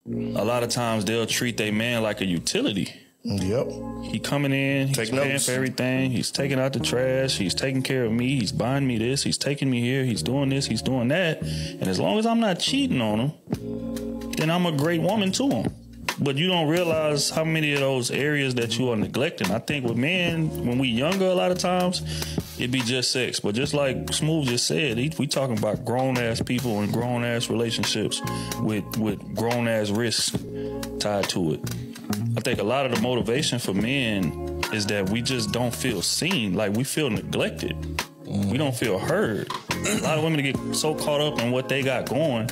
A lot of times they'll treat their man like a utility. Yep. He coming in, he's paying for everything, he's taking out the trash, he's taking care of me, he's buying me this, he's taking me here, he's doing this, he's doing that. And as long as I'm not cheating on him, then I'm a great woman to him. But you don't realize how many of those areas that you are neglecting. I think with men, when we younger, a lot of times, it be just sex. But just like Smooth just said, we talking about grown-ass people and grown-ass relationships with grown-ass risks tied to it. I think a lot of the motivation for men is that we just don't feel seen. Like, we feel neglected. We don't feel heard. A lot of women get so caught up in what they got going,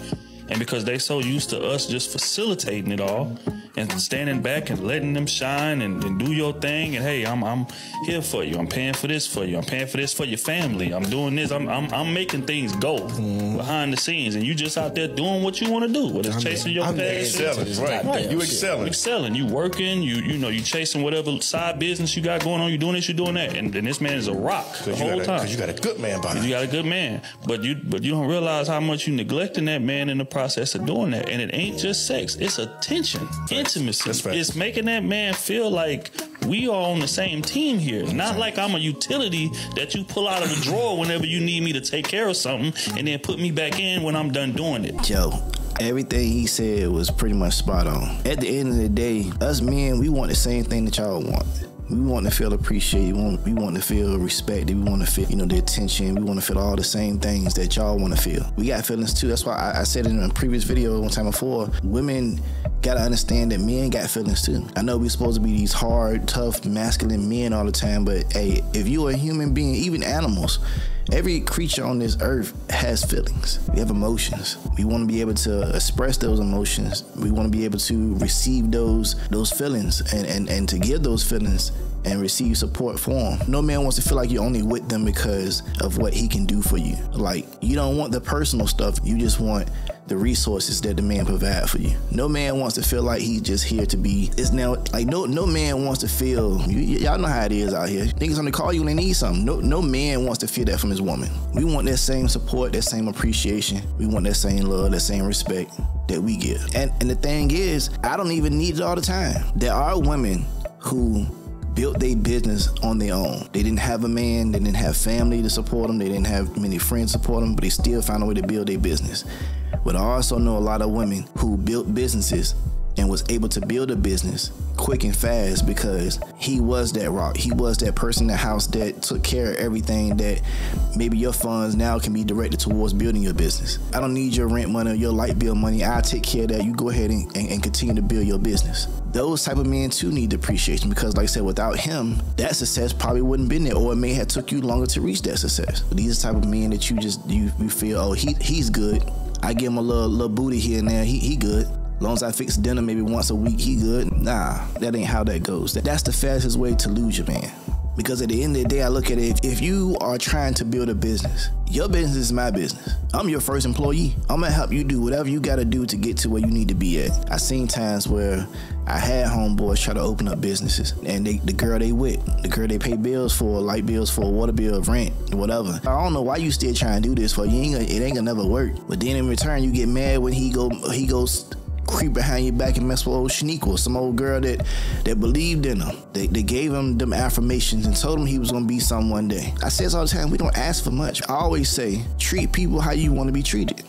and because they so used to us just facilitating it all and standing back and letting them shine and do your thing, and hey, I'm here for you. I'm paying for this for you. I'm paying for this for your family. I'm doing this. I'm making things go behind the scenes, and you just out there doing what you want to do. Whether it's chasing your passion, right? You excelling. Excelling. You working. You chasing whatever side business you got going on. You doing this. You doing that. And this man is a rock the whole time. Because you got a good man behind you. You got a good man, but you don't realize how much you neglecting that man in the process of doing that. And it ain't just sex. It's attention. Intimacy. It's making that man feel like we are on the same team here. Not like I'm a utility that you pull out of the drawer whenever you need me to take care of something and then put me back in when I'm done doing it. Joe, everything he said was pretty much spot on. At the end of the day, us men, we want the same thing that y'all want. We want to feel appreciated. We want to feel respected. We want to feel, the attention. We want to feel all the same things that y'all want to feel. We got feelings too. That's why I said in a previous video one time before, women got to understand that men got feelings too. I know we're supposed to be these hard, tough, masculine men all the time, but hey, if you're a human being, even animals, every creature on this earth has feelings. We have emotions. We want to be able to express those emotions. We want to be able to receive those feelings and to give those feelings and receive support for them. No man wants to feel like you're only with them because of what he can do for you. Like, you don't want the personal stuff. You just want the resources that the man provide for you. No man wants to feel like he's just here to be. It's now like no man wants to feel. Y'all know how it is out here. Niggas only call you when they need something. No man wants to feel that from his woman. We want that same support, that same appreciation. We want that same love, that same respect that we give. And the thing is, I don't even need it all the time. There are women who built their business on their own. They didn't have a man, they didn't have family to support them, they didn't have many friends to support them, but they still found a way to build their business. But I also know a lot of women who built businesses and was able to build a business quick and fast because he was that rock. He was that person in the house that took care of everything that maybe your funds now can be directed towards building your business. I don't need your rent money or your light bill money. I'll take care of that. You go ahead and continue to build your business. Those type of men too need appreciation because, like I said, without him, that success probably wouldn't been there, or it may have took you longer to reach that success. But these are the type of men that you feel, oh, he's good. I give him a little booty here and there. He good. As long as I fix dinner maybe once a week, he good. Nah, that ain't how that goes. That's the fastest way to lose your man. Because at the end of the day, I look at it, if you are trying to build a business, your business is my business. I'm your first employee. I'm gonna help you do whatever you gotta do to get to where you need to be at. I seen times where I had homeboys try to open up businesses, and the girl they with, the girl they pay bills for, light bills for, water bill, rent, whatever. I don't know why you still trying to do this for. It ain't gonna never work. But then in return, you get mad when he goes creep behind your back and mess with old Shaniqua, some old girl that believed in him. They gave him them affirmations and told him he was gonna be something one day. I say this all the time, we don't ask for much. I always say, treat people how you want to be treated.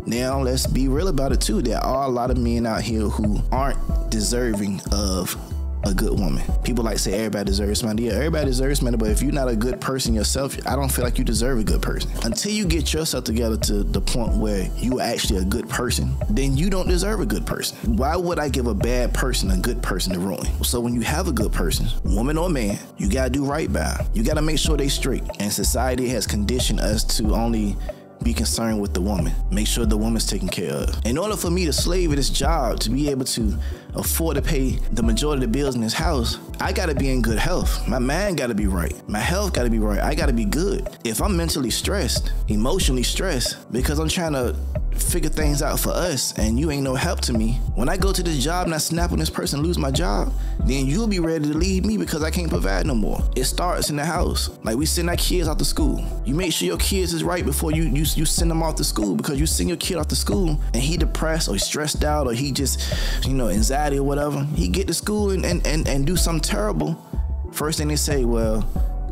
Now, let's be real about it too. There are a lot of men out here who aren't deserving of a good woman. People like to say everybody deserves somebody. Yeah, everybody deserves somebody, but if you're not a good person yourself, I don't feel like you deserve a good person. Until you get yourself together to the point where you are actually a good person, then you don't deserve a good person. Why would I give a bad person a good person to ruin? So when you have a good person, woman or man, you gotta do right by them. You gotta make sure they straight. And society has conditioned us to only be concerned with the woman. Make sure the woman's taken care of. In order for me to slave at this job, to be able to afford to pay the majority of the bills in this house, I gotta be in good health. My mind gotta be right. My health gotta be right. I gotta be good. If I'm mentally stressed, emotionally stressed, because I'm trying to figure things out for us and you ain't no help to me, when I go to this job and I snap on this person and lose my job, then you'll be ready to leave me because I can't provide no more. It starts in the house. Like, we send our kids out to school. You make sure your kids is right before you send them off to school, because you send your kid off to school and he depressed or he's stressed out or he just, anxiety or whatever. He get to school and do something terrible. First thing they say, well,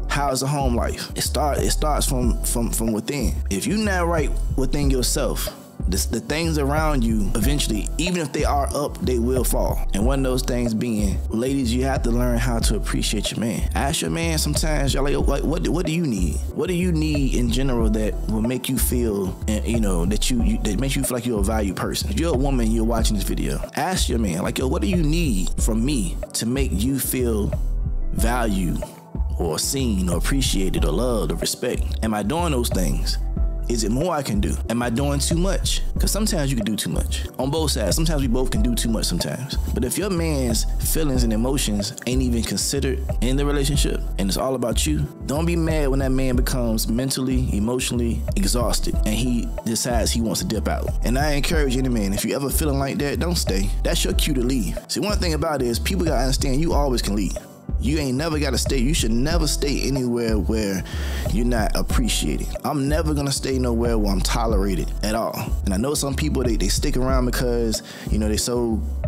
how's the home life? It starts from within. If you're not right within yourself, the things around you, eventually, even if they are up, they will fall. And one of those things being, ladies, you have to learn how to appreciate your man. Ask your man sometimes, y'all like what do you need? What do you need in general that will make you feel, that makes you feel like you're a valued person? If you're a woman, you're watching this video, ask your man, like, yo, what do you need from me to make you feel valued or seen or appreciated or loved or respect? Am I doing those things? Is it more I can do? Am I doing too much? Because sometimes you can do too much. On both sides, sometimes we both can do too much sometimes. But if your man's feelings and emotions ain't even considered in the relationship and it's all about you, don't be mad when that man becomes mentally, emotionally exhausted and he decides he wants to dip out. And I encourage any man, if you ever feeling like that, don't stay. That's your cue to leave. See, one thing about it is people gotta understand you always can leave. You ain't never got to stay. You should never stay anywhere where you're not appreciated. I'm never going to stay nowhere where I'm tolerated at all. And I know some people, they stick around because,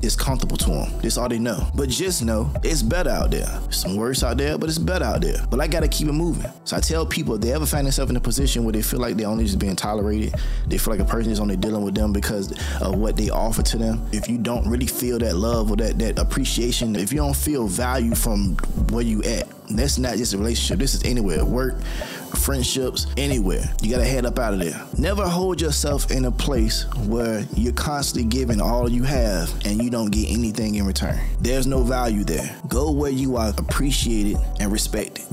it's comfortable to them. That's all they know. But just know, it's better out there. There's some worse out there, but it's better out there. But I got to keep it moving. So I tell people, if they ever find themselves in a position where they feel like they're only just being tolerated, they feel like a person is only dealing with them because of what they offer to them. If you don't really feel that love or that appreciation, if you don't feel value from where you at, that's not just a relationship. This is anywhere. Work, friendships, anywhere. You gotta head up out of there. Never hold yourself in a place where you're constantly giving all you have and you don't get anything in return. There's no value there. Go where you are appreciated and respected.